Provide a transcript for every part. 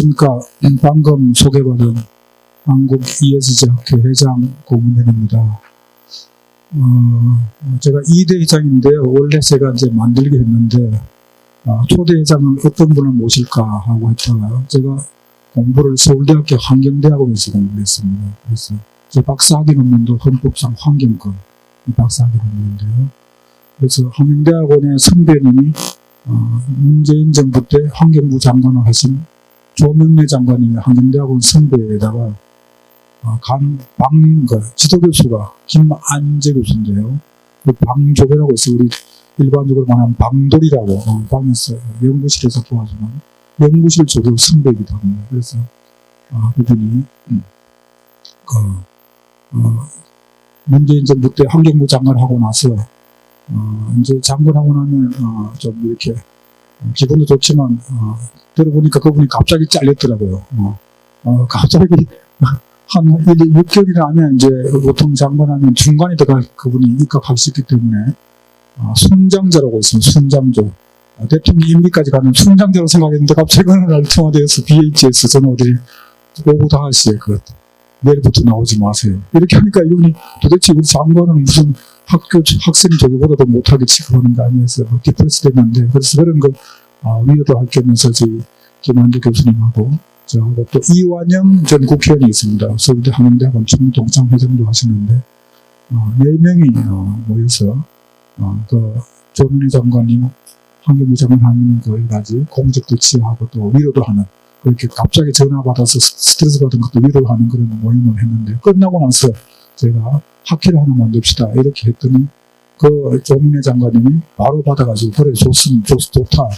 안녕하십니까. 방금 소개받은 한국 ESG학회 회장 고문현입니다. 제가 2대 회장인데요. 원래 제가 이제 만들게 했는데, 초대 회장은 어떤 분을 모실까 하고 했다가, 제가 공부를 서울대학교 환경대학원에서 공부했습니다. 그래서 제 박사학위 논문도 헌법상 환경권, 이 박사학위 논문인데요. 그래서 환경대학원의 선배님이 문재인 정부 때 환경부 장관을 하신 조명래 장관님의 환경대학원 선배에다가 지도교수가 김안재 교수인데요. 그 방조배라고 해서 우리 일반적으로 말하는 방돌이라고 방에서 연구실에서 도와주는 연구실 조교 선배이기도 합니다. 그래서 그분이 문재인 정부 때 환경부 장관을 하고 나서 이제 장관하고 나면 좀 이렇게 기분도 좋지만 들어보니까 그분이 갑자기 잘렸더라고요. 갑자기 한 6개월이나 하면 이제 보통 장관하면 중간에 들어가 그분이 입각할 수 있기 때문에 순장자라고 있습니다. 순장조. 대통령 임기까지 가면 순장자로 생각했는데 갑자기 어느 날 청와대에서 BHS 전화들이 오후 5시에 내일부터 나오지 마세요. 이렇게 하니까 이분이 도대체 우리 장관은 무슨 학생 저기보다도 못하게 취급하는 거 아니어서 디프레스 됐는데, 그래서 그런 거 위로도 할 겸해서 저희 김안재 교수님하고 저하고 또 이완영 전 국회의원이 있습니다. 서울대 한양대학원 총동창 회장도 하시는데 4명이 모여서 그 조명래 장관님, 환경부 장관 하는 거기까지 공적도 치유하고 또 위로도 하는, 그렇게 갑자기 전화 받아서 스트레스 받은 것도 위로를 하는 그런 모임을 했는데, 끝나고 나서 제가 학회를 하나 만듭시다 이렇게 했더니 그 조명래 장관님이 바로 받아가지고 그래 좋다.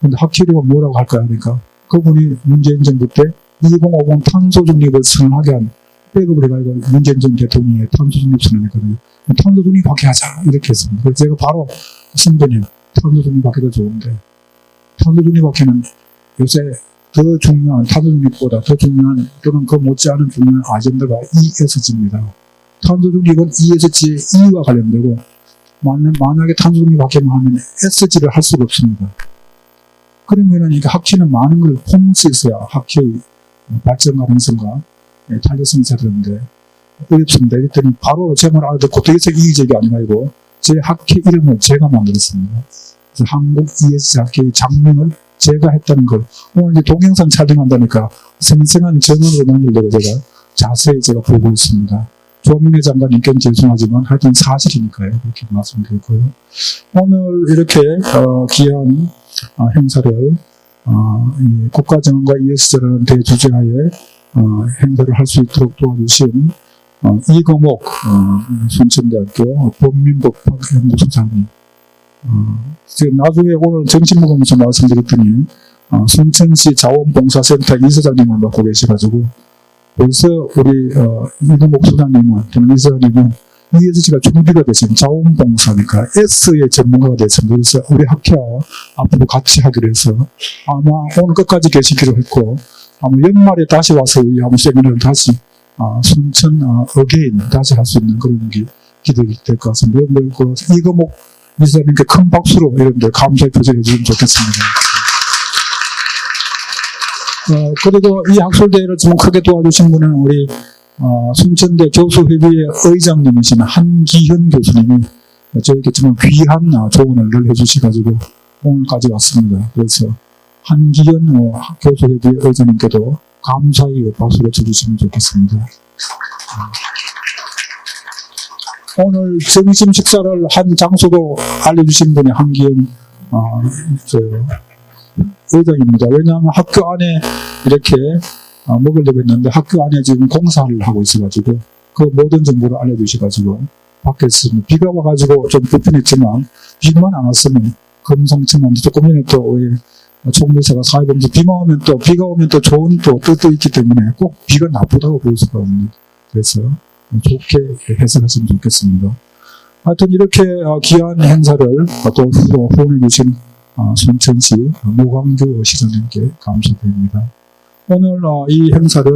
근데 학회료가 뭐라고 할까요? 하니까 그분이 문재인 정부 때 2050 탄소 중립을 선언하게 한 백업을 해가지고 문재인 전 대통령의 탄소 중립 선언했거든요. 탄소 중립 받게 하자 이렇게 했습니다. 그래서 제가 바로 선배님 탄소 중립 받기도 좋은데 탄소 중립 받기는 요새 더 중요한, 탄소 중립보다 더 중요한 또는 그 못지않은 중요한 아젠다가 ESG입니다. 탄소 중립은 ESG의 E와 관련되고 만약에 탄소 중립 받기만 하면 SG를 할 수가 없습니다. 그러면은 이게 학회는 많은 걸 포함할 수 있어야 학회의 발전 가능성과 탄력성이 있어야 되는데 어렵습니다. 이랬더니 바로 제 말 알아듣고 더 이상 이의적이 아니고 제 학회 이름을 제가 만들었습니다. 그래서 한국 ESG 학회의 장명을 제가 했다는 걸 오늘 이제 동영상 촬영한다니까 생생한 전원으로 남기려고 제가 자세히 제가 보고 있습니다. 조명래 장관님께는 죄송하지만 하여튼 사실이니까요. 그렇게 말씀드리고요. 오늘 이렇게 귀한 행사를 국가정원과 ESG라는 대주제하에 행사를 할 수 있도록 도와주신 이거목 순천대학교 법민법학연구소장님, 나중에 오늘 점심 먹으면서 말씀드렸더니 순천시 자원봉사센터 이사장님을 맡고 계셔가지고 벌써 우리 이거목 소장님은 또는 이사장님은 ESG가 준비가 됐습니다. 자원봉사니까 S의 전문가가 됐습니다. 그래서 우리 학회와 앞으로 같이 하기로 해서 아마 오늘 끝까지 계시기로 했고 아마 연말에 다시 와서 우리 한번 세미나를 다시 순천 어게인 다시 할 수 있는 그런 게 기대될 것 같습니다. 여러분들 이거목 이사님께 큰 박수로 여러분들 감사의 표시를 해주시면 좋겠습니다. 그리고 이 학술대회를 좀 크게 도와주신 분은 우리 순천대 교수회의의 의장님이신 한기현 교수님이 저에게 정말 귀한 조언을 늘 해주셔가지고 오늘까지 왔습니다. 그래서 한기현 교수회의의 의장님께도 감사의 박수를 쳐주시면 좋겠습니다. 오늘 점심 식사를 한 장소도 알려주신 분이 한기현 의장입니다. 왜냐하면 학교 안에 이렇게 먹으려고 했는데 학교 안에 지금 공사를 하고 있어가지고 그 모든 정보를 알려주셔가지고 밖에서 비가 와가지고 좀 불편했지만 비만 안 왔으면 금상첨화 조금 전에 또 총무사가 사회보면서 비가 오면 또 좋은 또 뜻도 있기 때문에 꼭 비가 나쁘다고 볼 수가 없는, 그래서 좋게 해석하시면 좋겠습니다. 하여튼 이렇게 귀한 행사를 또 후원해 주신 순천시 노광규 시장님께 감사드립니다. 오늘 이 행사를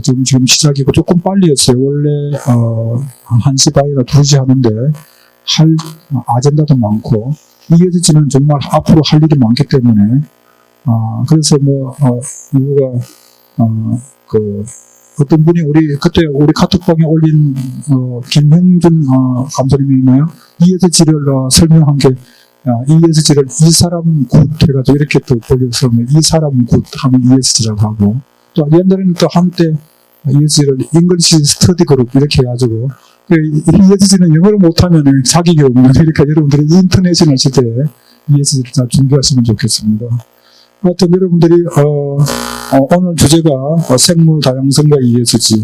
지금 시작이고 조금 빨리였어요. 원래 1시 반이나 2시 하는데 할 아젠다도 많고 ESG는 정말 앞으로 할 일이 많기 때문에 그래서 이유가, 어떤 분이 그때 우리 카톡방에 올린, 김형준, 감독님이 뭐요? ESG를 설명한 게, ESG를 이 사람은 굿 해가지고 이렇게 또 돌려서 이 사람은 굿 하면 ESG라고 하고, 또 옛날에는 또 한때 ESG를 English Study Group 이렇게 해가지고, ESG는 영어를 못하면 자격이 없는, 그러니까 여러분들이 인터내셔널 시대에 ESG를 잘 준비하시면 좋겠습니다. 하여튼 여러분들이, 오늘 주제가 생물 다양성과 ESG,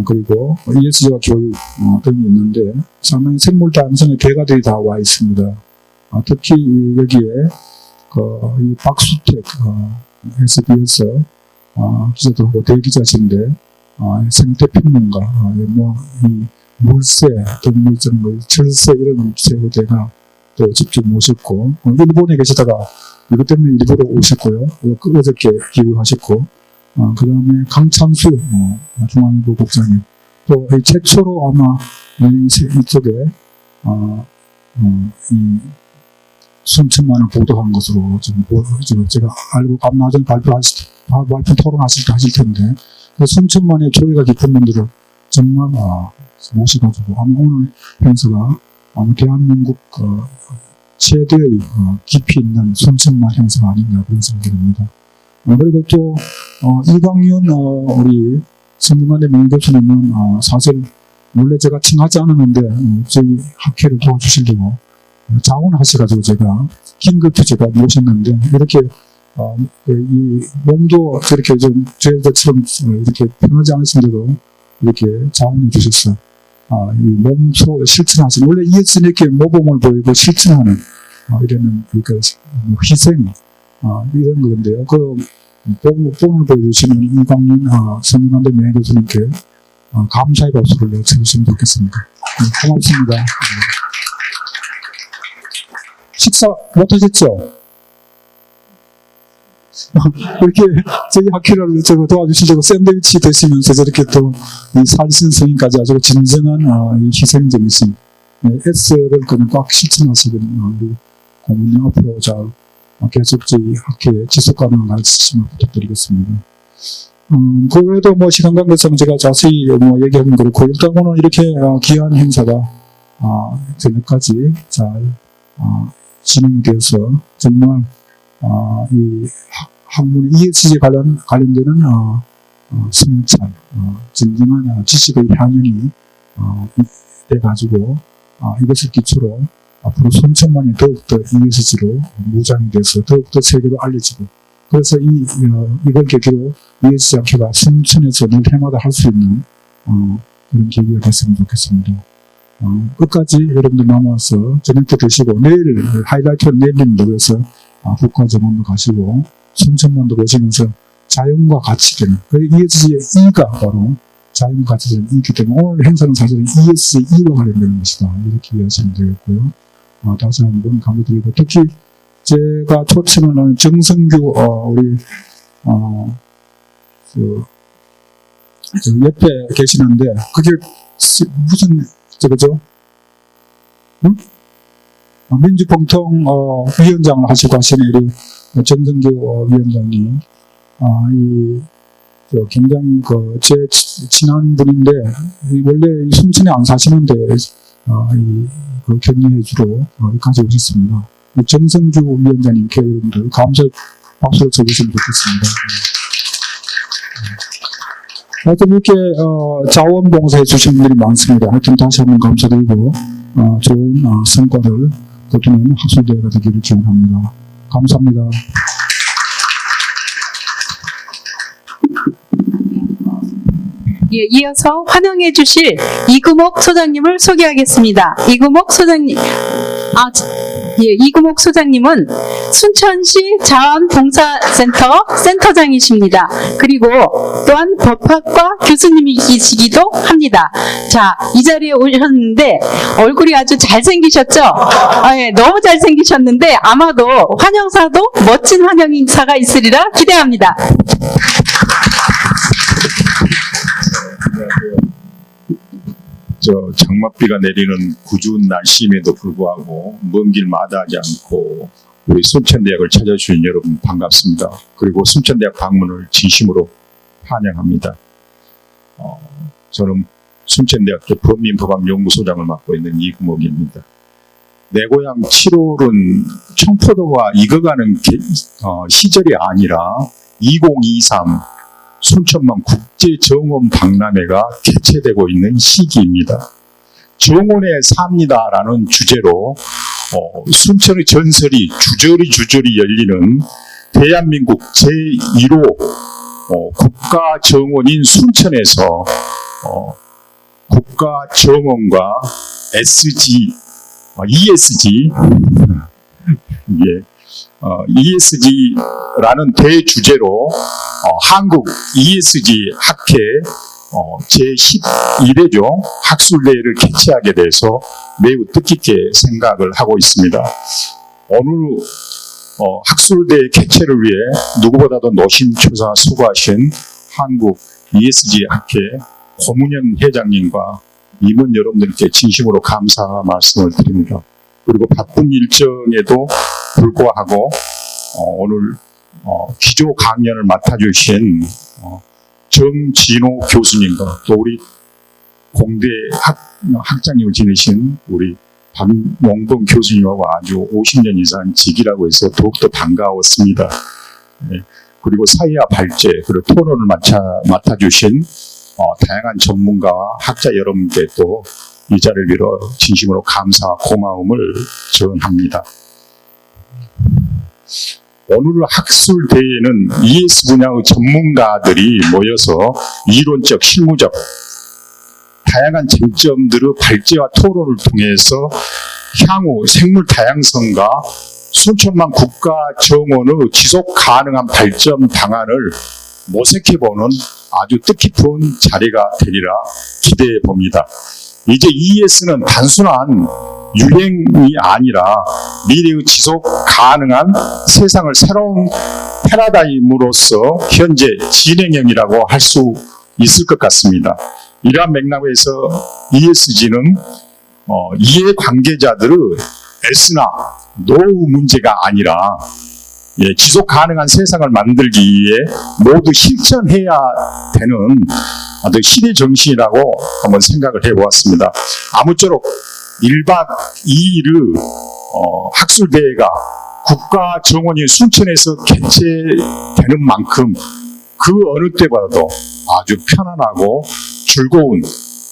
그리고 ESG와 교육 등이 있는데 상당히 생물 다양성의 대가들이 다 와 있습니다. 특히 여기에 이 박수택 SBS 기자도 하고 대기자신데 생태평론가, 이 물새, 동물적물, 철새 이런 제보대가 또 직접 모셨고 일본에 계시다가 이것 때문에 일부러 오셨고요. 어저께 귀국하셨고, 그 다음에 강창수 중앙일보 국장님, 또 최초로 아마 이쪽에 이 순천만을 보도한 것으로 지금 제가 알고 나중에 발표 토론하실 때 하실 텐데, 그 순천만의 조예가 깊은 분들을 정말 모셔가지고 아마 오늘 행사가 아마 대한민국 최대의 깊이 있는 순천만 행사가 아닌가 그런 생각이 듭니다. 그리고 또 이광윤 우리 성균관대 명예교수님은 사실 원래 제가 칭하지 않았는데 저희 학회를 도와주시려고 자원하셔가지고 제가 긴급히 제가 모셨는데, 이렇게 이 몸도 저렇게 좀 저희들처럼 이렇게 편하지 않으신데도 이렇게 자원해 주셨어요. 이 몸소 실천하시는, 원래 ESG는 이렇게 모범을 보이고 실천하는 이런 희생 이런 건데요. 뽕을 보여주시는 이광윤 성균관대 명예교수님께 감사의 박수를 쳐주시면 좋겠습니다. 고맙습니다. 식사 못하셨죠? 이렇게 저희 학회를 도와주시려고 샌드위치 드시면서 저렇게 또 이 살신성인까지 아주 진정한 이 희생정신, S를 그냥 꽉 실천하시는 우리 고문님 앞으로 잘 계속 저희 학회에 지속 가능한 가르치시면 부탁드리겠습니다. 그 외에도 시간 관계상 제가 자세히 얘기하긴 그렇고, 일단 오늘 이렇게 귀한 행사가 저녁까지 잘 진행이 되어서 정말 이 학문의 ESG 관련되는 성찰, 진정한 지식의 향연이 돼가지고 이것을 기초로 앞으로 순천만이 더욱더 ESG로 무장이 돼서 더욱더 세계로 알려지고, 그래서 이걸 계기로 ESG 학회가 순천에서 늘 해마다 할 수 있는 그런 계기가 됐으면 좋겠습니다. 끝까지 여러분들 남아서 저녁도 드시고, 내일 하이라이트는 내일입니다. 그래서 국가정원도 가시고 순천만도 보시면서 자연과 같이 되는, ESG의 E가 바로 자연과 같이 되는 E이기 때문에 오늘 행사는 사실은 ESG E와 관련되는 것이다, 이렇게 이해하시면 되겠고요. 다시 한번 강조드리고, 특히 제가 초청을 하는 정성규 우리 옆에 계시는데, 그게 무슨 저거죠? 응? 민주평통 위원장을 하시고 하시는 우리 정성규 위원장님, 굉장히 제 친한 분인데, 원래 순천에 안 사시는데 격려해주러 여기까지 오셨습니다. 정성규 위원장님께 여러분들 감사의 박수를 쳐주시면 좋겠습니다. 하여튼 이렇게 자원봉사해 주신 분들이 많습니다. 하여튼 다시 한번 감사드리고 좋은 성과를 거두는 학술대회가 되기를 기원합니다. 감사합니다. 예, 이어서 환영해 주실 이금옥 소장님을 소개하겠습니다. 이금옥 소장님, 이금옥 소장님은 순천시 자원봉사센터 센터장이십니다. 그리고 또한 법학과 교수님이시기도 합니다. 자, 이 자리에 오셨는데 얼굴이 아주 잘생기셨죠? 예, 너무 잘생기셨는데 아마도 환영사도 멋진 환영인사가 있으리라 기대합니다. 장맛비가 내리는 구준 날씨임에도 불구하고 먼 길 마다하지 않고 우리 순천대학을 찾아주신 여러분 반갑습니다. 그리고 순천대학 방문을 진심으로 환영합니다. 저는 순천대학교 범민법학연구소장을 맡고 있는 이금옥입니다. 내 고향 7월은 청포도가 익어가는 시절이 아니라 2023 순천만 국제정원 박람회가 개최되고 있는 시기입니다. 정원에 삽니다라는 주제로 순천의 전설이 주저리 열리는 대한민국 제1호 국가정원인 순천에서 국가정원과 ESG ESG라는 대주제로 한국 ESG 학회 제11회죠. 학술대회를 개최하게 돼서 매우 뜻깊게 생각을 하고 있습니다. 오늘 학술대회 개최를 위해 누구보다도 노심초사 수고하신 한국 ESG 학회 고문현 회장님과 임원 여러분들께 진심으로 감사 말씀을 드립니다. 그리고 바쁜 일정에도 불구하고 오늘 기조 강연을 맡아주신 정진호 교수님과 또 우리 공대 학장님을 지내신 우리 박용범 교수님하고 아주 50년 이상 직이라고 해서 더욱더 반가웠습니다. 그리고 사회와 발제 그리고 토론을 맡아주신 다양한 전문가와 학자 여러분께 또 이 자리를 빌어 진심으로 감사와 고마움을 전합니다. 오늘 학술대회는 ES 분야의 전문가들이 모여서 이론적, 실무적, 다양한 쟁점들의 발제와 토론을 통해서 향후 생물 다양성과 순천만 국가정원의 지속 가능한 발전 방안을 모색해보는 아주 뜻깊은 자리가 되리라 기대해 봅니다. 이제 ES는 단순한 유행이 아니라 미래의 지속 가능한 세상을 새로운 패러다임으로서 현재 진행형이라고 할 수 있을 것 같습니다. 이러한 맥락에서 ESG는 이해관계자들의 S나 노후 문제가 아니라 지속 가능한 세상을 만들기 위해 모두 실천해야 되는 아주 시대 정신이라고 한번 생각을 해보았습니다. 아무쪼록 1박 2일의 학술대회가 국가정원인 순천에서 개최되는 만큼 그 어느 때보다도 아주 편안하고 즐거운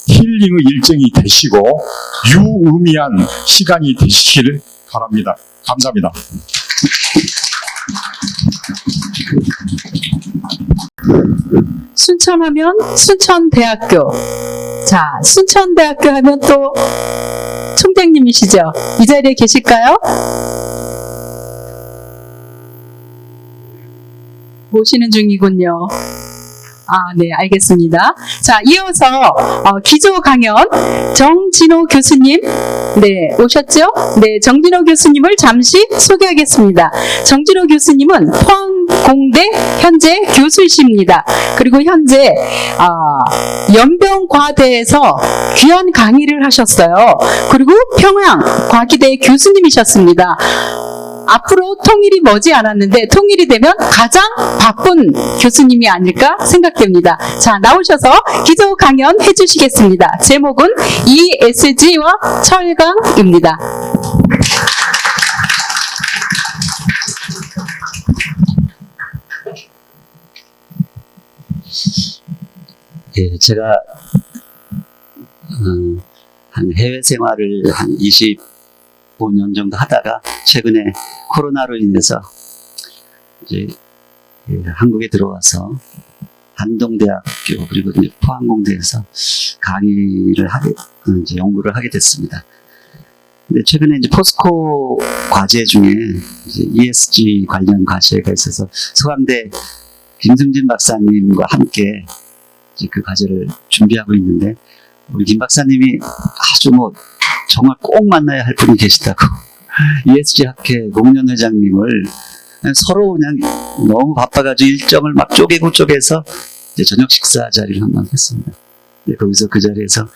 힐링의 일정이 되시고 유의미한 시간이 되시길 바랍니다. 감사합니다. 순천하면 순천대학교. 자, 순천대학교 하면 또 총장님이시죠? 이 자리에 계실까요? 모시는 중이군요. 네, 알겠습니다. 자, 이어서 기조 강연 정진호 교수님, 네, 오셨죠? 네, 정진호 교수님을 잠시 소개하겠습니다. 정진호 교수님은 포항공대 현재 교수이십니다. 그리고 현재 연병과대에서 귀한 강의를 하셨어요. 그리고 평양과기대 교수님이셨습니다. 앞으로 통일이 머지않았는데 통일이 되면 가장 바쁜 교수님이 아닐까 생각됩니다. 자, 나오셔서 기조 강연 해주시겠습니다. 제목은 ESG와 철강입니다. 예, 제가 한 해외 생활을 한 25년 정도 하다가 최근에 코로나로 인해서 이제 한국에 들어와서 한동대학교 그리고 이제 포항공대에서 강의를 이제 연구를 하게 됐습니다. 근데 최근에 이제 포스코 과제 중에 이제 ESG 관련 과제가 있어서 서강대 김승진 박사님과 함께 이제 그 과제를 준비하고 있는데 우리 김 박사님이 아주 정말 꼭 만나야 할 분이 계시다고 ESG 학회 공년 회장님을 서로 그냥 너무 바빠가지고 일정을 막 쪼개서 이제 저녁 식사 자리를 한번 했습니다. 네, 거기서 그 자리에서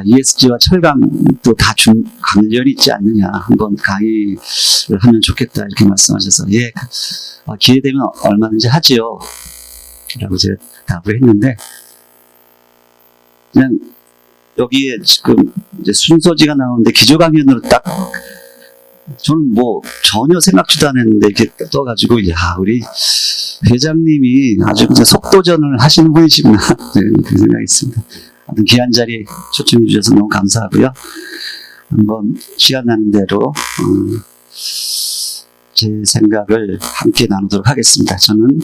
ESG와 철강도 다 관련이 있지 않느냐. 한번 강의를 하면 좋겠다. 이렇게 말씀하셔서, 예, 기회 되면 얼마든지 하지요. 라고 제가 답을 했는데, 그냥 여기에 지금 이제 순서지가 나오는데 기조강연으로 딱, 저는 뭐 전혀 생각지도 않았는데 이렇게 떠가지고, 야, 우리 회장님이 아주 그냥 속도전을 하시는 분이시구나. 네, 그런 생각이 있습니다. 아무튼 귀한 자리에 초청해 주셔서 너무 감사하고요. 한번 시간 나는 대로 제 생각을 함께 나누도록 하겠습니다. 저는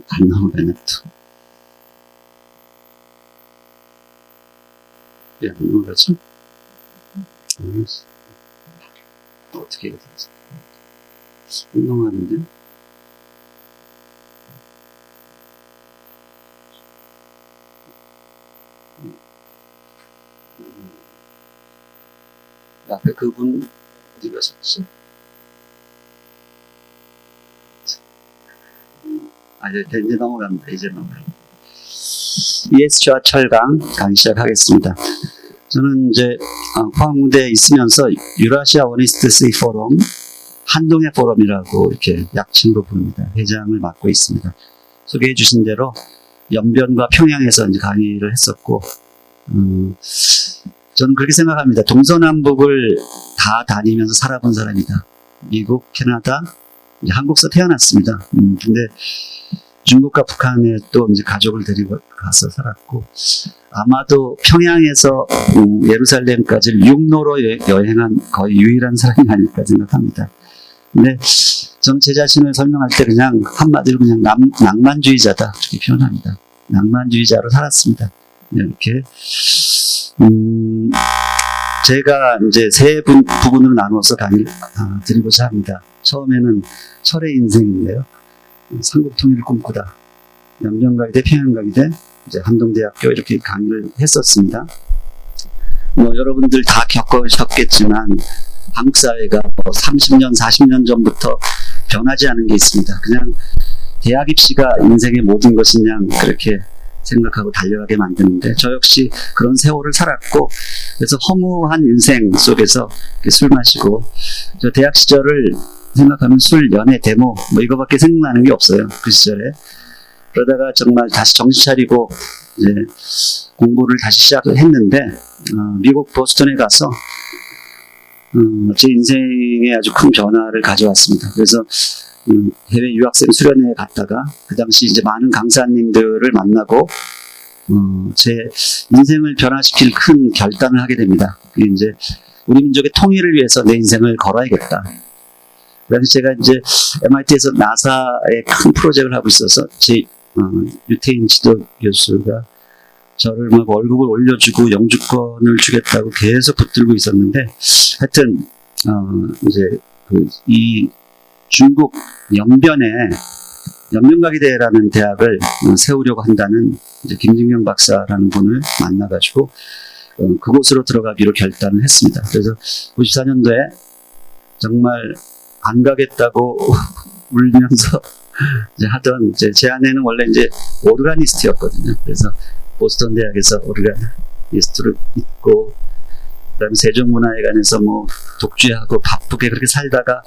안 넘어가네 또. 왜 안 넘어가죠? 어떻게 해야 되지? 안 넘어가는데? 아까 그분 어디 가셨지? 이제 넘어갑니다. 이제 넘어갑니다. ESG와 철강 강의 시작하겠습니다. 저는 이제 포항무대에 있으면서 유라시아 원이스트 포럼, 한동의 포럼이라고 이렇게 약칭으로 부릅니다. 회장을 맡고 있습니다. 소개해 주신 대로 연변과 평양에서 이제 강의를 했었고, 저는 그렇게 생각합니다. 동서남북을 다 다니면서 살아본 사람이다. 미국, 캐나다, 이제 한국서 태어났습니다. 근데 중국과 북한에 또 이제 가족을 데리고 가서 살았고, 아마도 평양에서 예루살렘까지를 육로로 여행한 거의 유일한 사람이 아닐까 생각합니다. 근데 저는 제 자신을 설명할 때 그냥 한마디로 그냥 낭만주의자다 이렇게 표현합니다. 낭만주의자로 살았습니다. 이렇게 제가 이제 세 부분으로 나누어서 강의를 드리고자 합니다. 처음에는 철의 인생인데요. 삼국 통일을 꿈꾸다. 연변가이대, 평양가이대, 이제 한동대학교 이렇게 강의를 했었습니다. 뭐 여러분들 다 겪으셨겠지만 한국 사회가 뭐 30년, 40년 전부터 변하지 않은 게 있습니다. 그냥 대학 입시가 인생의 모든 것이냐 그렇게 생각하고 달려가게 만드는데, 저 역시 그런 세월을 살았고, 그래서 허무한 인생 속에서 술 마시고, 저 대학 시절을 생각하면 술, 연애, 데모 뭐 이거밖에 생각나는 게 없어요. 그 시절에. 그러다가 정말 다시 정신 차리고 이제 공부를 다시 시작했는데, 미국 보스턴에 가서 제 인생에 아주 큰 변화를 가져왔습니다. 그래서 해외 유학생 수련회에 갔다가 그 당시 이제 많은 강사님들을 만나고 제 인생을 변화시킬 큰 결단을 하게 됩니다. 그게 이제 우리 민족의 통일을 위해서 내 인생을 걸어야겠다. 그래서 제가 이제 MIT에서 나사의 큰 프로젝트를 하고 있어서 제 유태인 지도 교수가 저를 막 월급을 올려주고 영주권을 주겠다고 계속 붙들고 있었는데, 하여튼 이제 이 중국 연변에 연변가기대라는 대학을 세우려고 한다는 이제 김진경 박사라는 분을 만나가지고 그곳으로 들어가기로 결단을 했습니다. 그래서 94년도에 정말 안 가겠다고 울면서 이제 하던, 제 아내는 원래 이제 오르가니스트였거든요. 그래서 보스턴 대학에서 오르가니스트를 있고, 그다음에 세종문화회관에서 뭐 독주하고 바쁘게 그렇게 살다가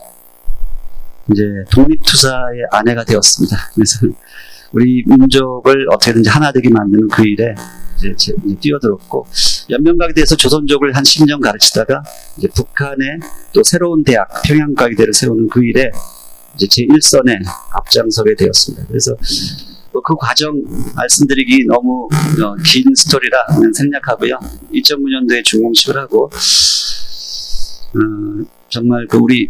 이제 독립투사의 아내가 되었습니다. 그래서 우리 민족을 어떻게든지 하나 되게 만드는 그 일에 이제 뛰어들었고, 연변가기대에서 조선족을 한 10년 가르치다가 이제 북한에 또 새로운 대학 평양가기대를 세우는 그 일에 이제 제 1선에 앞장서게 되었습니다. 그래서 그 과정 말씀드리기 너무 긴 스토리라 그냥 생략하고요. 2009년도에 준공식을 하고 정말 그 우리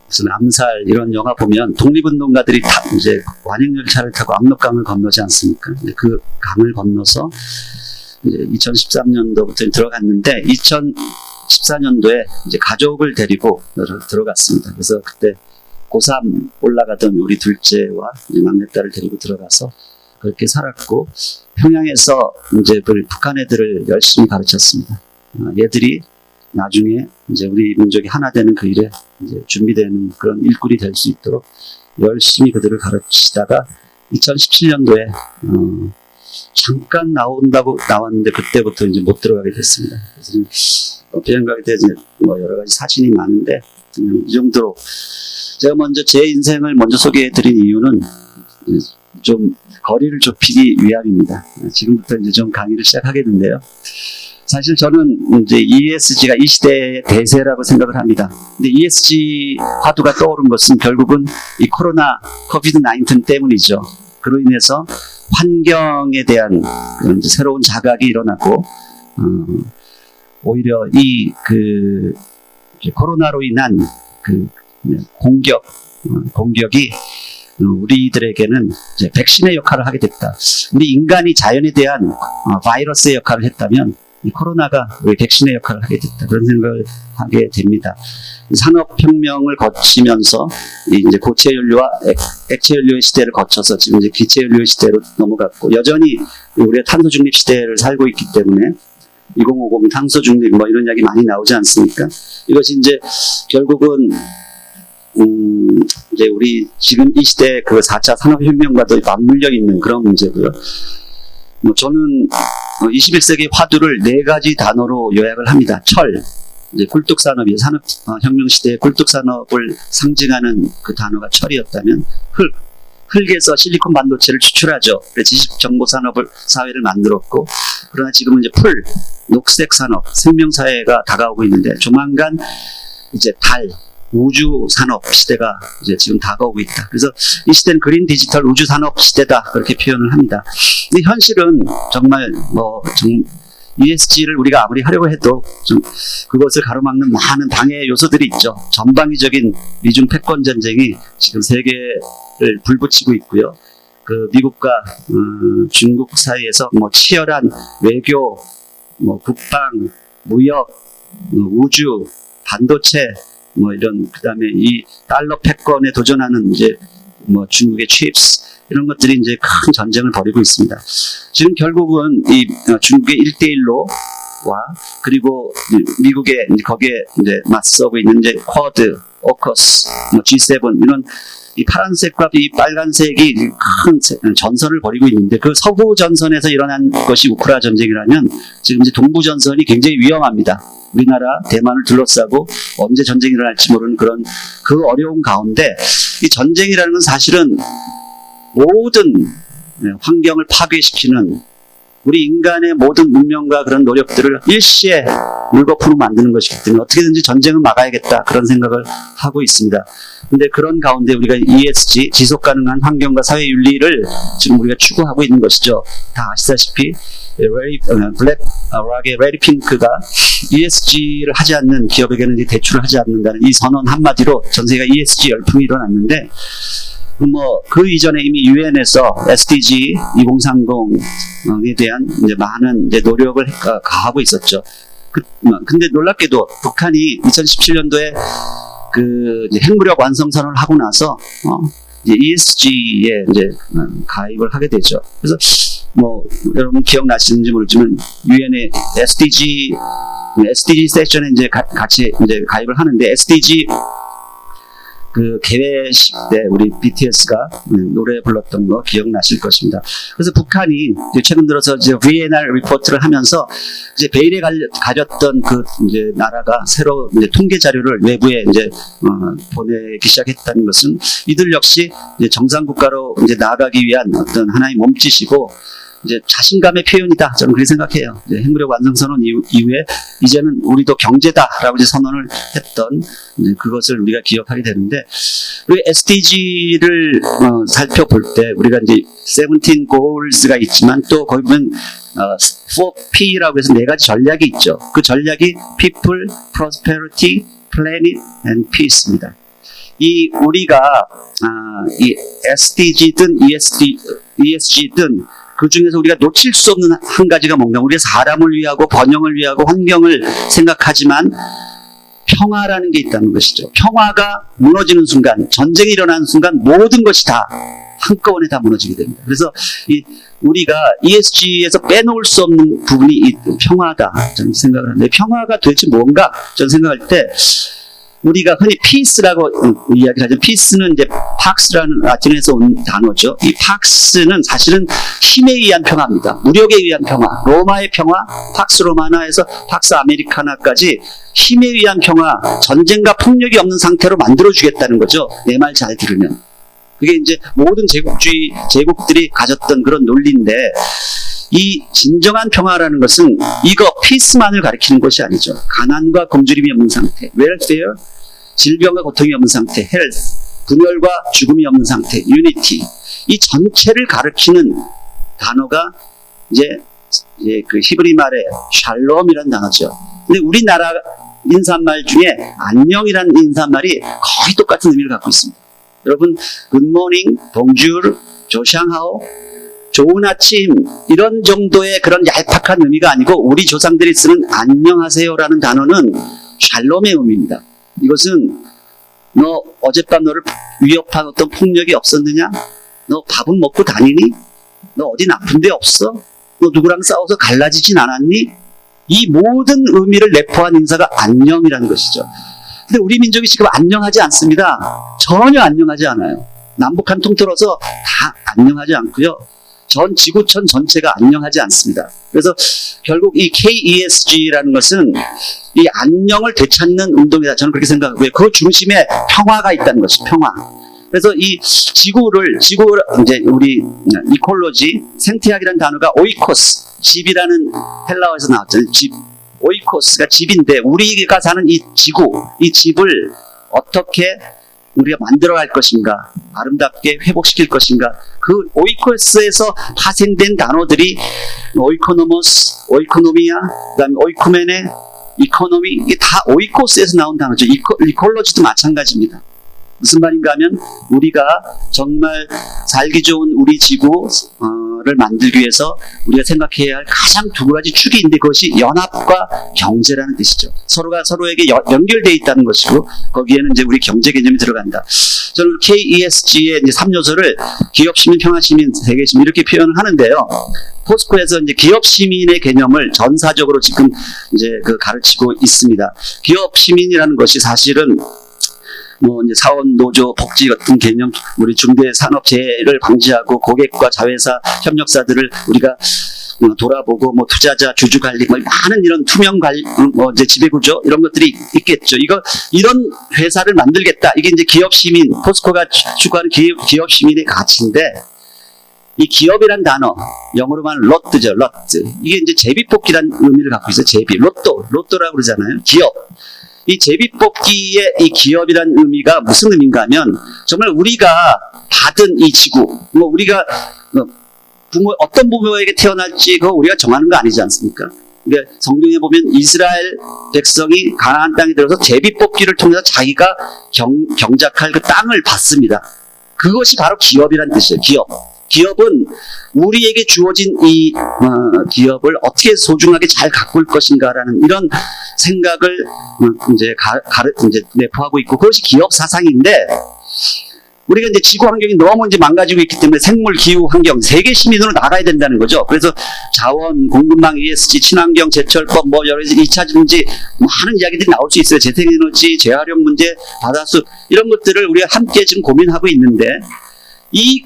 무슨 암살 이런 영화 보면 독립운동가들이 다 이제 완행열차를 타고 압록강을 건너지 않습니까? 그 강을 건너서 이제 2013년도부터 들어갔는데 2014년도에 이제 가족을 데리고 들어갔습니다. 그래서 그때 고3 올라가던 우리 둘째와 막내딸을 데리고 들어가서 그렇게 살았고, 평양에서 이제 북한 애들을 열심히 가르쳤습니다. 얘들이 나중에 이제 우리 민족이 하나 되는 그 일에 이제 준비되는 그런 일꾼이 될 수 있도록 열심히 그들을 가르치다가 2017년도에 잠깐 나왔는데 그때부터 이제 못 들어가게 됐습니다. 그래서 비행각에 대해서 뭐 여러 가지 사진이 많은데 이 정도로 제가 먼저 제 인생을 먼저 소개해 드린 이유는 좀 거리를 좁히기 위함입니다. 지금부터 이제 좀 강의를 시작하겠는데요. 사실 저는 이제 ESG가 이 시대의 대세라고 생각을 합니다. 근데 ESG 화두가 떠오른 것은 결국은 이 코로나 COVID-19 때문이죠. 그로 인해서 환경에 대한 이제 새로운 자각이 일어나고 오히려 코로나로 인한 공격이 우리들에게는 이제 백신의 역할을 하게 됐다. 우리 인간이 자연에 대한 바이러스의 역할을 했다면 이 코로나가 우리 백신의 역할을 하게 됐다. 그런 생각을 하게 됩니다. 산업혁명을 거치면서 이제 고체연료와 액체연료의 시대를 거쳐서 지금 이제 기체연료의 시대로 넘어갔고 여전히 우리가 탄소중립 시대를 살고 있기 때문에 2050 탄소중립 뭐 이런 이야기 많이 나오지 않습니까? 이것이 이제 결국은 이제 우리 지금 이 시대 그 4차 산업혁명과도 맞물려 있는 그런 문제고요. 저는 21세기 화두를 4가지 단어로 요약을 합니다. 철, 이제 굴뚝산업이 산업혁명 시대의 굴뚝산업을 상징하는 그 단어가 철이었다면 흙에서 실리콘 반도체를 추출하죠. 지식정보산업을 사회를 만들었고 그러나 지금은 이제 녹색산업, 생명사회가 다가오고 있는데 조만간 이제 우주 산업 시대가 이제 지금 다가오고 있다. 그래서 이 시대는 그린 디지털 우주 산업 시대다. 그렇게 표현을 합니다. 근데 현실은 정말 ESG를 우리가 아무리 하려고 해도 좀 그것을 가로막는 많은 방해 요소들이 있죠. 전방위적인 미중 패권 전쟁이 지금 세계를 불붙이고 있고요. 그 미국과 중국 사이에서 뭐 치열한 외교, 국방, 무역, 우주, 반도체 이런 그다음에 이 달러 패권에 도전하는 이제 중국의 칩스 이런 것들이 이제 큰 전쟁을 벌이고 있습니다. 지금 결국은 이 중국의 1대1로와 그리고 미국의 거기에 이제 맞서고 있는 이제 쿼드, 오커스, G7 이런 이 파란색과 이 빨간색이 큰 전선을 벌이고 있는데 그 서부 전선에서 일어난 것이 우크라 전쟁이라면 지금 이제 동부 전선이 굉장히 위험합니다. 우리나라, 대만을 둘러싸고 언제 전쟁이 일어날지 모르는 그 어려운 가운데 이 전쟁이라는 건 사실은 모든 환경을 파괴시키는 우리 인간의 모든 문명과 그런 노력들을 일시에 물거품으로 만드는 것이기 때문에 어떻게든지 전쟁을 막아야겠다 그런 생각을 하고 있습니다. 근데 그런 가운데 우리가 ESG, 지속가능한 환경과 사회윤리를 지금 우리가 추구하고 있는 것이죠. 다 아시다시피 블랙락의 레리 핑크가 ESG를 하지 않는 기업에게는 대출을 하지 않는다는 이 선언 한마디로 전 세계가 ESG 열풍이 일어났는데 그 이전에 이미 유엔에서 SDG 2030에 대한 이제 많은 이제 노력을 가하고 있었죠. 근데 놀랍게도 북한이 2017년도에 이제 핵무력 완성선언을 하고 나서 이제 ESG에 이제 가입을 하게 되죠. 그래서 여러분 기억나시는지 모르지만 유엔의 SDG 세션에 이제 같이 이제 가입을 하는데 SDG 그 개회식 때 우리 BTS가 노래 불렀던 거 기억나실 것입니다. 그래서 북한이 최근 들어서 이제 VNR 리포트를 하면서 이제 베일에 가렸던 그 이제 나라가 새로 이제 통계 자료를 외부에 이제 보내기 시작했다는 것은 이들 역시 이제 정상 국가로 이제 나아가기 위한 어떤 하나의 몸짓이고 이제 자신감의 표현이다. 저는 그렇게 생각해요. 핵무력 완성선언 이후에 이제는 우리도 경제다라고 이제 선언을 했던 그것을 우리가 기억하게 되는데 우리 SDG를 살펴볼 때 우리가 이제 17 goals가 있지만 또 거기 보면 4P라고 해서 4가지 전략이 있죠. 그 전략이 People, Prosperity, Planet and Peace입니다. 우리가 이 SDG든 ESG든 그 중에서 우리가 놓칠 수 없는 한 가지가 뭔가 우리가 사람을 위하고 번영을 위하고 환경을 생각하지만 평화라는 게 있다는 것이죠. 평화가 무너지는 순간, 전쟁이 일어나는 순간 모든 것이 다 한꺼번에 다 무너지게 됩니다. 그래서 우리가 ESG에서 빼놓을 수 없는 부분이 이 평화다. 저는 생각을 하는데 평화가 도대체 뭔가? 저는 생각할 때 우리가 흔히 피스라고 이야기하죠. 피스는 이제 팍스라는 라틴에서 온 단어죠. 이 팍스는 사실은 힘에 의한 평화입니다. 무력에 의한 평화. 로마의 평화, 팍스 로마나에서 팍스 아메리카나까지 힘에 의한 평화, 전쟁과 폭력이 없는 상태로 만들어주겠다는 거죠. 내 말 잘 들으면. 그게 이제 모든 제국들이 가졌던 그런 논리인데, 이 진정한 평화라는 것은 이거 피스만을 가리키는 것이 아니죠. 가난과 굶주림이 없는 상태, 웰페어, 질병과 고통이 없는 상태, 헬스, 분열과 죽음이 없는 상태, 유니티. 이 전체를 가리키는 단어가 이제 그 히브리 말의 샬롬이라는 단어죠. 근데 우리나라 인사말 중에 안녕이라는 인사말이 거의 똑같은 의미를 갖고 있습니다. 여러분, 굿모닝, 봉주르, 조샹하오, 좋은 아침, 이런 정도의 그런 얄팍한 의미가 아니고 우리 조상들이 쓰는 안녕하세요라는 단어는 샬롬의 의미입니다. 이것은 너 어젯밤 너를 위협한 어떤 폭력이 없었느냐? 너 밥은 먹고 다니니? 너 어디 나쁜 데 없어? 너 누구랑 싸워서 갈라지진 않았니? 이 모든 의미를 내포한 인사가 안녕이라는 것이죠. 근데 우리 민족이 지금 안녕하지 않습니다. 전혀 안녕하지 않아요. 남북한 통틀어서 다 안녕하지 않고요. 전 지구촌 전체가 안녕하지 않습니다. 그래서 결국 이 KESG라는 것은 이 안녕을 되찾는 운동이다. 저는 그렇게 생각하고요. 그 중심에 평화가 있다는 것이 평화. 그래서 이 지구를 이제 우리 이콜로지, 생태학이라는 단어가 오이코스, 집이라는 헬라어에서 나왔잖아요. 집, 오이코스가 집인데 우리가 사는 이 지구, 이 집을 어떻게 우리가 만들어갈 것인가, 아름답게 회복시킬 것인가, 그 오이코스에서 파생된 단어들이 오이코노모스, 오이코노미아, 그다음에 오이코메네, 이코노미, 이게 다 오이코스에서 나온 단어죠. 이콜로지도 마찬가지입니다. 무슨 말인가 하면 우리가 정말 살기 좋은 우리 지구를 만들기 위해서 우리가 생각해야 할 가장 두 가지 축이 있는데 그것이 연합과 경제라는 뜻이죠. 서로가 서로에게 연결되어 있다는 것이고 거기에는 이제 우리 경제 개념이 들어간다. 저는 KESG의 이제 3요소를 기업 시민, 평화 시민, 세계 시민 이렇게 표현을 하는데요. 포스코에서 이제 기업 시민의 개념을 전사적으로 지금 이제 가르치고 있습니다. 기업 시민이라는 것이 사실은 이제 사원, 노조, 복지 같은 개념, 우리 중대 산업재해를 방지하고 고객과 자회사, 협력사들을 우리가 돌아보고 투자자, 주주 관리, 많은 이런 투명 관리, 이제 지배구조 이런 것들이 있겠죠. 이런 회사를 만들겠다. 이게 이제 기업 시민, 포스코가 추구하는 기업 시민의 가치인데, 이 기업이란 단어, 영어로 말하면 로트죠, 로트. 이게 이제 제비뽑기란 의미를 갖고 있어요. 제비, 로또라고 그러잖아요. 기업. 이 제비뽑기의 이 기업이란 의미가 무슨 의미인가 하면 정말 우리가 받은 이 지구, 우리가 어떤 부모에게 태어날지 그거 우리가 정하는 거 아니지 않습니까? 그러니까 성경에 보면 이스라엘 백성이 가나안 땅에 들어서 제비뽑기를 통해서 자기가 경작할 그 땅을 받습니다. 그것이 바로 기업이란 뜻이에요. 기업은 우리에게 주어진 이 기업을 어떻게 소중하게 잘 가꿀 것인가라는 이런 생각을 이제 내포하고 있고 그것이 기업 사상인데 우리가 이제 지구 환경이 너무 이제 망가지고 있기 때문에 생물, 기후, 환경 세계 시민으로 나가야 된다는 거죠. 그래서 자원, 공급망, ESG, 친환경, 제철법, 여러 가지 2차 전지 많은 이야기들이 나올 수 있어요. 재생에너지, 재활용 문제, 바다수 이런 것들을 우리가 함께 지금 고민하고 있는데 이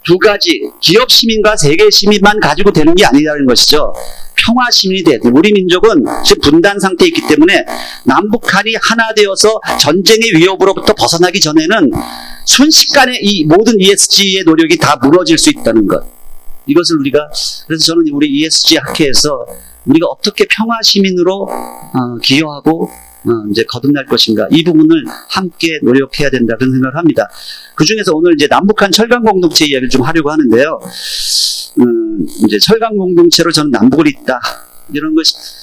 두 가지 기업 시민과 세계 시민만 가지고 되는 게 아니라는 것이죠. 평화 시민이 돼야 돼요. 우리 민족은 지금 분단 상태에 있기 때문에 남북한이 하나 되어서 전쟁의 위협으로부터 벗어나기 전에는 순식간에 이 모든 ESG의 노력이 다 무너질 수 있다는 것. 이것을 그래서 저는 우리 ESG 학회에서 우리가 어떻게 평화 시민으로 기여하고 이제 거듭날 것인가 이 부분을 함께 노력해야 된다 그런 생각을 합니다. 그 중에서 오늘 이제 남북한 철강 공동체 이야기를 좀 하려고 하는데요. 이제 철강 공동체로 저는 남북을 잇다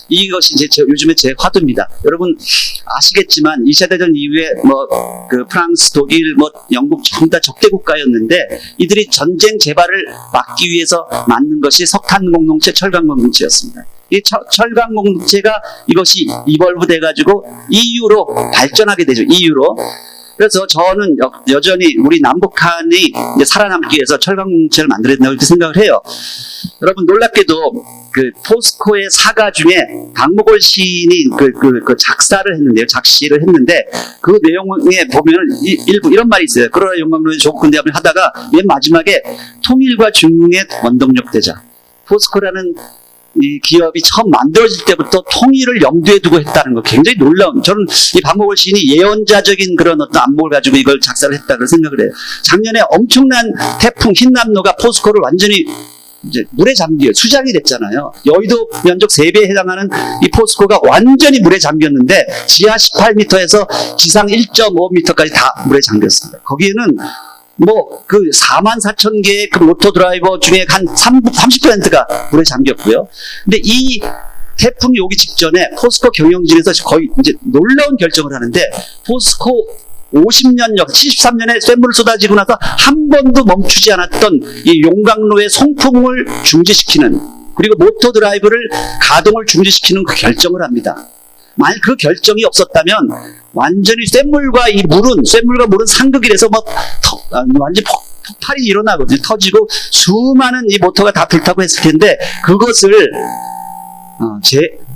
이것이 이제 요즘에 제 화두입니다. 여러분 아시겠지만 2차 대전 이후에 프랑스, 독일, 영국 전부 다 적대 국가였는데 이들이 전쟁 재발을 막기 위해서 만든 것이 석탄 공동체, 철강 공동체였습니다. 이 철강 공동체가 이것이 이벌브 돼가지고 EU로 발전하게 되죠. EU로 그래서 저는 여전히 우리 남북한이 이제 살아남기 위해서 철강공채를 만들어야 된다고 이렇게 생각을 해요. 여러분 놀랍게도 그 포스코의 사가 중에 강목월 시인이 그 작사를 했는데요. 작시를 했는데 그 내용에 보면 일부 이런 말이 있어요. 그러나 용광로에 조국 근대화를 하다가 맨 마지막에 통일과 중흥의 원동력 되자. 포스코라는 이 기업이 처음 만들어질 때부터 통일을 염두에 두고 했다는 거 굉장히 놀라운, 저는 이 박목월 시인이 예언자적인 그런 어떤 안목을 가지고 이걸 작사를 했다고 생각을 해요. 작년에 엄청난 태풍 흰남노가 포스코를 완전히 이제 물에 잠겨 수장이 됐잖아요. 여의도 면적 3배에 해당하는 이 포스코가 완전히 물에 잠겼는데 지하 18m에서 지상 1.5m까지 다 물에 잠겼습니다. 거기에는 뭐 그 44,000개의 그 모터 드라이버 중에 한 30%가 물에 잠겼고요. 근데 이 태풍이 오기 직전에 포스코 경영진에서 거의 이제 놀라운 결정을 하는데 포스코 50년 73년에 쇳물을 쏟아지고 나서 한 번도 멈추지 않았던 이 용광로의 송풍을 중지시키는, 그리고 모터 드라이브를 가동을 중지시키는 그 결정을 합니다. 만약 그 결정이 없었다면 완전히 쇳물과 물은 상극이 돼서 완전 폭발이 일어나거든요. 터지고 수많은 이 모터가 다 불타고 했을 텐데 그것을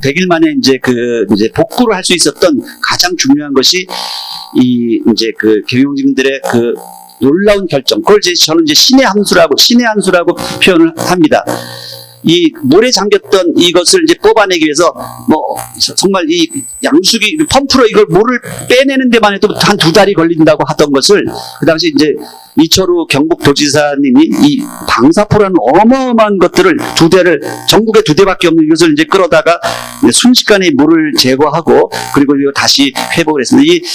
100일 만에 이제 복구를 할 수 있었던 가장 중요한 것이 이제 그 경영진들의 그 놀라운 결정. 그걸 저는 이제 신의 한 수라고 표현을 합니다. 이 물에 잠겼던 이것을 이제 뽑아내기 위해서 뭐 정말 이 양수기 펌프로 이걸 물을 빼내는 데만 해도 한 2달이 걸린다고 하던 것을 그 당시 이제 이철우 경북도지사님이 이 방사포라는 어마어마한 것들을 2대를 전국에 2대밖에 없는 이것을 이제 끌어다가 이제 순식간에 물을 제거하고 그리고 이거 다시 회복을 했습니다.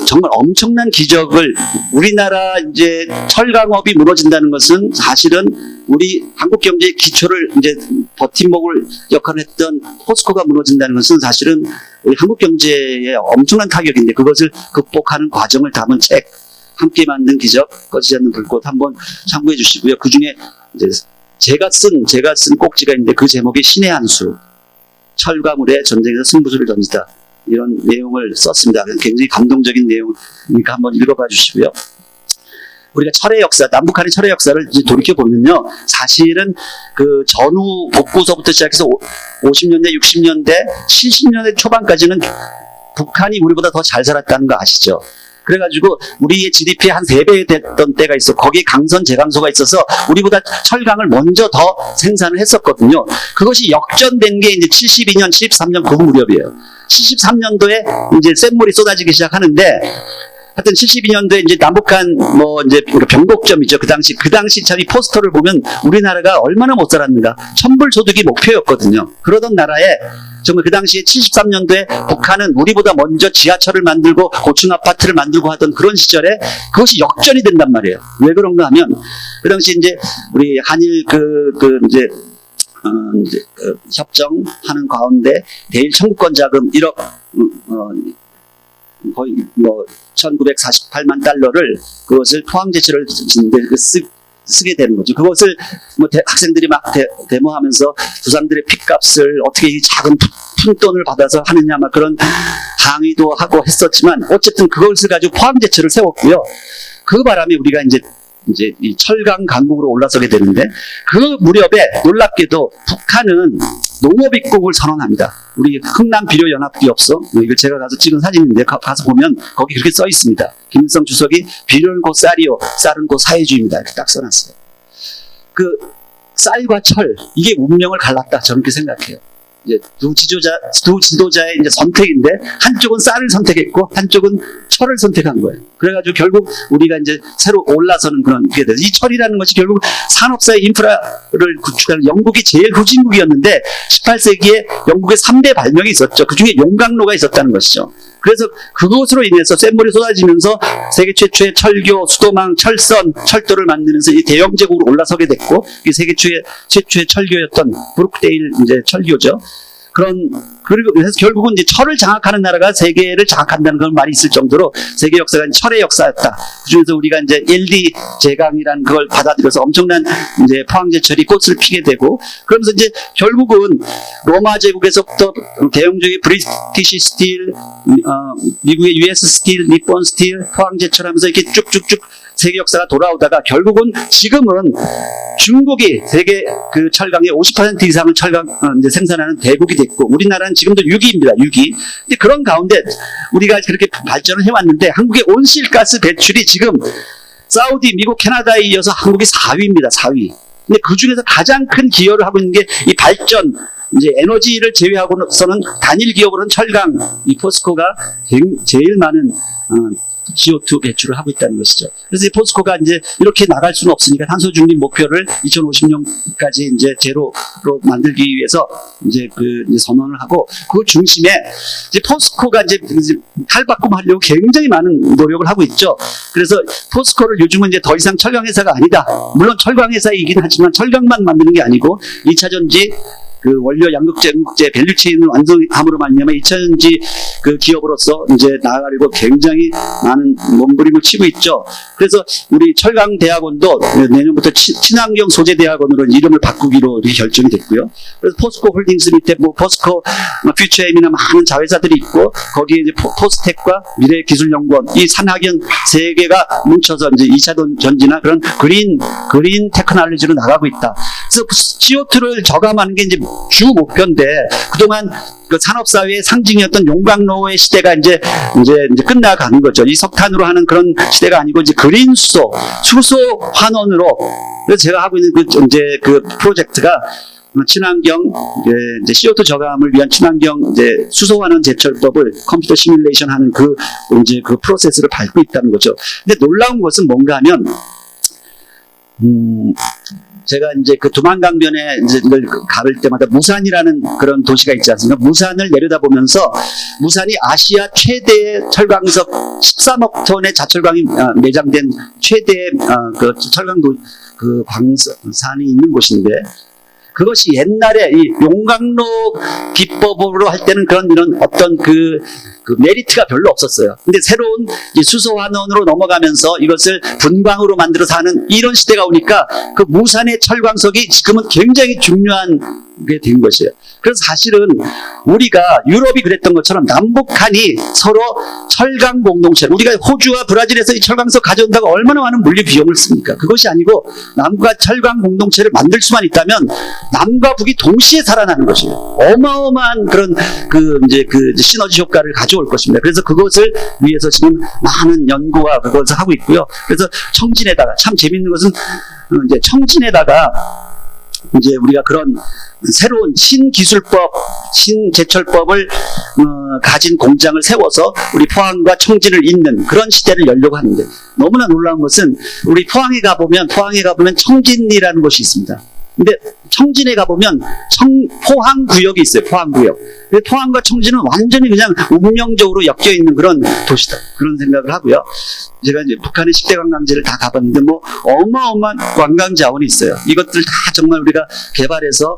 정말 엄청난 기적을, 우리나라 이제 철강업이 무너진다는 것은 사실은 우리 한국 경제의 기초를 이제 버팀목을 역할을 했던 포스코가 무너진다는 것은 사실은 우리 한국 경제에 엄청난 타격인데 그것을 극복하는 과정을 담은 책, 함께 만든 기적, 꺼지지 않는 불꽃 한번 참고해 주시고요. 그 중에 이제 제가 쓴 꼭지가 있는데 그 제목이 신의 한 수, 철과 물의 전쟁에서 승부수를 던지다. 이런 내용을 썼습니다. 굉장히 감동적인 내용이니까 한번 읽어봐 주시고요. 우리가 철의 역사, 남북한의 철의 역사를 이제 돌이켜보면요. 사실은 그 전후 복구서부터 시작해서 50년대, 60년대, 70년대 초반까지는 북한이 우리보다 더 잘 살았다는 거 아시죠? 그래가지고 우리의 GDP의 한 3배 됐던 때가 있어. 거기에 강선 제강소가 있어서 우리보다 철강을 먼저 더 생산을 했었거든요. 그것이 역전된 게 이제 72년, 73년 그 무렵이에요. 73년도에 이제 쇳물이 쏟아지기 시작하는데, 하여튼 72년도에 이제 남북한 뭐 이제 병곡점이죠. 그 당시 참 이 포스터를 보면 우리나라가 얼마나 못 살았는가. 천불소득이 목표였거든요. 그러던 나라에 정말 그 당시에 73년도에 북한은 우리보다 먼저 지하철을 만들고 고층 아파트를 만들고 하던 그런 시절에 그것이 역전이 된단 말이에요. 왜 그런가 하면 그 당시 이제 우리 한일 이제 협정하는 가운데 대일 청구권 자금 1억 거의 뭐 1948만 달러를 그것을 포항제철을 짓는데 쓰게 되는 거죠. 그것을 뭐 학생들이 막 데모하면서 부산들의 핏값을 어떻게 이 작은 푼돈을 받아서 하느냐 막 그런 항의도 하고 했었지만 어쨌든 그것을 가지고 포항제철을 세웠고요. 그 바람에 우리가 이제 이 철강 강국으로 올라서게 되는데 그 무렵에 놀랍게도 북한은 농업입국을 선언합니다. 우리 흥남 비료연합기업소, 이거 제가 가서 찍은 사진인데 가서 보면 거기 그렇게 써 있습니다. 김일성 주석이 비료는 곧 쌀이요, 쌀은 곧 사회주의입니다. 이렇게 딱 써놨어요. 그 쌀과 철, 이게 운명을 갈랐다. 저는 그렇게 생각해요. 이제 두 지도자의 이제 선택인데 한쪽은 쌀을 선택했고 한쪽은 철을 선택한 거예요. 그래가지고 결국 우리가 이제 새로 올라서는 그런 게 돼서 이 철이라는 것이 결국 산업사의 인프라를 구축하는 영국이 제일 후진국이었는데 18세기에 영국의 3대 발명이 있었죠. 그 중에 용광로가 있었다는 것이죠. 그래서 그것으로 인해서 쇳물이 쏟아지면서 세계 최초의 철교, 수도망, 철선, 철도를 만들면서 이 대영제국으로 올라서게 됐고 이게 세계 최초의 철교였던 브룩데일 이제 철교죠. 그리고 그래서 결국은 이제 철을 장악하는 나라가 세계를 장악한다는 그런 말이 있을 정도로 세계 역사가 철의 역사였다. 그중에서 우리가 이제 LD 제강이라는 그걸 받아들여서 엄청난 이제 포항제철이 꽃을 피게 되고, 그러면서 이제 결국은 로마 제국에서부터 대영적인 브리티시 스틸, 미국의 US 스틸, 니폰 스틸, 포항제철 하면서 이렇게 쭉쭉쭉 세계 역사가 돌아오다가 결국은 지금은 중국이 세계 그 철강의 50% 이상을 이제 생산하는 대국이 됐고, 우리나라는 지금도 6위입니다. 6위. 근데 그런 가운데 우리가 그렇게 발전을 해왔는데 한국의 온실가스 배출이 지금 사우디, 미국, 캐나다에 이어서 한국이 4위입니다. 4위. 근데 그 중에서 가장 큰 기여를 하고 있는 게 이 발전, 이제 에너지를 제외하고서는 단일 기업으로는 철강, 이 포스코가 제일 많은 CO2 배출을 하고 있다는 것이죠. 그래서 이 포스코가 이제 이렇게 나갈 수는 없으니까 탄소 중립 목표를 2050년까지 이제 제로로 만들기 위해서 이제 선언을 하고, 그 중심에 이제 포스코가 이제 탈바꿈하려고 굉장히 많은 노력을 하고 있죠. 그래서 포스코를 요즘은 이제 더 이상 철강 회사가 아니다. 물론 철강 회사이긴 하지만 철강만 만드는 게 아니고 2차 전지 그 원료 양극재 밸류체인을 완성함으로 말미암아 2차전지 그 기업으로서 이제 나아가려고 굉장히 많은 몸부림을 치고 있죠. 그래서 우리 철강대학원도 내년부터 친환경 소재대학원으로 이름을 바꾸기로 결정이 됐고요. 그래서 포스코 홀딩스 밑에 뭐 포스코 퓨처엠이나 많은 자회사들이 있고, 거기에 이제 포스텍과 미래기술연구원, 이 산학연 세 개가 뭉쳐서 이제 2차 전지나 그런 그린 테크놀로지로 나가고 있다. 그래서 CO2를 저감하는 게 이제 주 목표인데, 그동안 그 산업사회의 상징이었던 용광로의 시대가 이제 끝나가는 거죠. 이 석탄으로 하는 그런 시대가 아니고 이제 그린 수소 환원으로. 그래서 제가 하고 있는 그 프로젝트가 친환경 이제 CO2 저감을 위한 친환경 이제 수소 환원 제철법을 컴퓨터 시뮬레이션 하는 그 프로세스를 밟고 있다는 거죠. 근데 놀라운 것은 뭔가 하면 제가 이제 그 두만강변에 이제 이걸 가볼 때마다 무산이라는 그런 도시가 있지 않습니까? 무산을 내려다보면서, 무산이 아시아 최대의 철광석 13억 톤의 자철광이 매장된 최대의 그 철강도 그 광산이 있는 곳인데, 그것이 옛날에 이 용광로 기법으로 할 때는 이런 어떤 그 메리트가 별로 없었어요. 근데 새로운 이 수소환원으로 넘어가면서 이것을 분광으로 만들어서 하는 이런 시대가 오니까 그 무산의 철광석이 지금은 굉장히 중요한 게 된 것이에요. 그래서 사실은 우리가 유럽이 그랬던 것처럼 남북한이 서로 철강 공동체, 우리가 호주와 브라질에서 이 철광석 가져온다고 얼마나 많은 물류 비용을 씁니까? 그것이 아니고 남과 철강 공동체를 만들 수만 있다면 남과 북이 동시에 살아나는 것이에요. 어마어마한 그런 그 시너지 효과를 가져올 것입니다. 그래서 그것을 위해서 지금 많은 연구와 그것을 하고 있고요. 그래서 청진에다가 참 재밌는 것은 이제 청진에다가 이제 우리가 그런 새로운 신기술법, 신제철법을 가진 공장을 세워서 우리 포항과 청진을 잇는 그런 시대를 열려고 하는데, 너무나 놀라운 것은 우리 포항에 가보면 청진이라는 곳이 있습니다. 근데 청진에 가보면 포항구역이 있어요. 포항구역. 근데 포항과 청진은 완전히 그냥 운명적으로 엮여있는 그런 도시다. 그런 생각을 하고요. 제가 이제 북한의 10대 관광지를 다 가봤는데 뭐 어마어마한 관광 자원이 있어요. 이것들 다 정말 우리가 개발해서,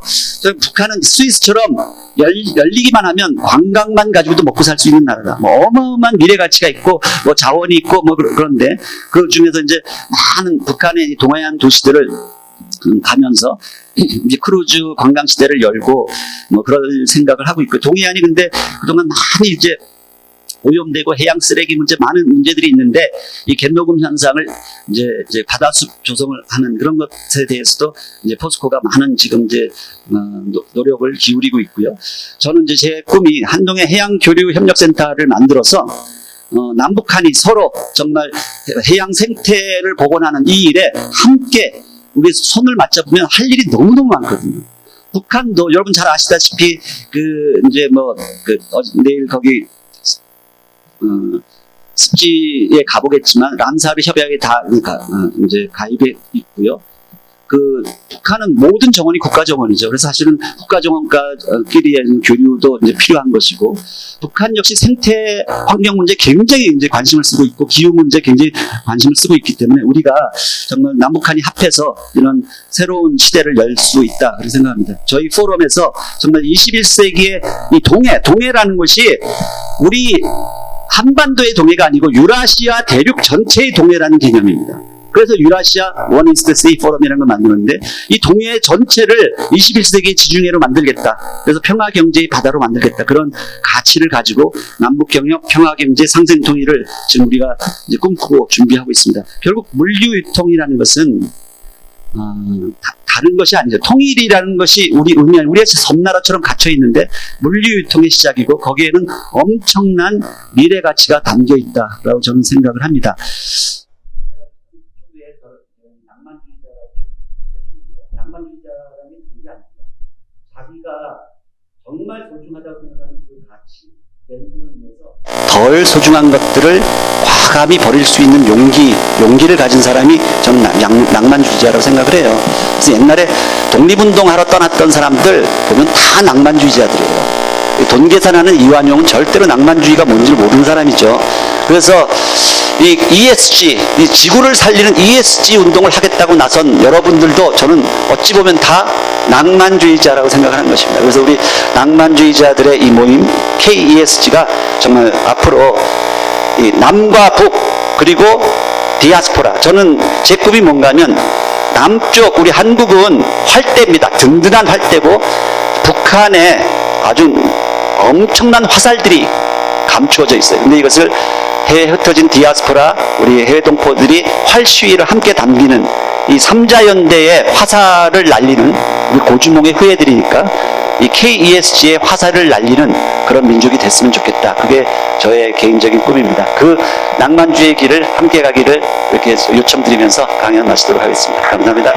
북한은 스위스처럼 열리기만 하면 관광만 가지고도 먹고 살 수 있는 나라다. 뭐 어마어마한 미래 가치가 있고 뭐 자원이 있고 뭐 그런데, 그 중에서 이제 많은 북한의 동해안 도시들을 가면서 이제 크루즈 관광 시대를 열고 뭐 그럴 생각을 하고 있고, 동해안이 근데 그동안 많이 이제 오염되고 해양 쓰레기 문제, 많은 문제들이 있는데, 이 갯녹음 현상을 이제 바다숲 조성을 하는 그런 것에 대해서도 이제 포스코가 많은 지금 이제 노력을 기울이고 있고요. 저는 이제 제 꿈이 한동해 해양 교류 협력센터를 만들어서 남북한이 서로 정말 해양 생태를 복원하는 이 일에 함께 우리 손을 맞잡으면 할 일이 너무너무 많거든요. 북한도 여러분 잘 아시다시피 내일 거기 습지에 가보겠지만 람사르 협약에 다 이제 가입해 있고요. 북한은 모든 정원이 국가 정원이죠. 그래서 사실은 국가 정원과끼리의 교류도 이제 필요한 것이고, 북한 역시 생태 환경 문제 굉장히 이제 관심을 쓰고 있고, 기후 문제 굉장히 관심을 쓰고 있기 때문에 우리가 정말 남북한이 합해서 이런 새로운 시대를 열 수 있다, 그렇게 생각합니다. 저희 포럼에서 정말 21세기의 이 동해라는 것이 우리 한반도의 동해가 아니고 유라시아 대륙 전체의 동해라는 개념입니다. 그래서 유라시아 원 이스트 시 포럼이라는 걸 만드는데, 이 동해 전체를 21세기 지중해로 만들겠다. 그래서 평화경제의 바다로 만들겠다. 그런 가치를 가지고 남북경협 평화경제 상생통일을 지금 우리가 이제 꿈꾸고 준비하고 있습니다. 결국 물류유통이라는 것은 다른 것이 아니죠. 통일이라는 것이 우리의 섬나라처럼 갇혀 있는데, 물류유통의 시작이고 거기에는 엄청난 미래 가치가 담겨 있다라고 저는 생각을 합니다. 낭만주의자라는 게 아닙니다. 자기가 정말 소중하다고 생각하는 그 가치, 밸류를 위해서 덜 소중한 것들을 과감히 버릴 수 있는 용기를 가진 사람이 저는 낭만주의자라고 생각을 해요. 그래서 옛날에 독립운동하러 떠났던 사람들 보면 다 낭만주의자들이에요. 돈 계산하는 이완용은 절대로 낭만주의가 뭔지 모르는 사람이죠. 그래서 이 ESG, 이 지구를 살리는 ESG 운동을 하겠다고 나선 여러분들도 저는 어찌 보면 다 낭만주의자라고 생각하는 것입니다. 그래서 우리 낭만주의자들의 이 모임 KESG가 정말 앞으로 이 남과 북 그리고 디아스포라, 저는 제 꿈이 뭔가 하면 남쪽 우리 한국은 활대입니다. 든든한 활대고, 북한에 아주 엄청난 화살들이 감추어져 있어요. 근데 이것을 해외에 흩어진 디아스포라, 우리 해외 동포들이 활시위를 함께 담기는 이 삼자연대의 화살을 날리는 우리 고주몽의 후예들이니까 이 KESG의 화살을 날리는 그런 민족이 됐으면 좋겠다. 그게 저의 개인적인 꿈입니다. 그 낭만주의 길을 함께 가기를 이렇게 요청드리면서 강연 마치도록 하겠습니다. 감사합니다.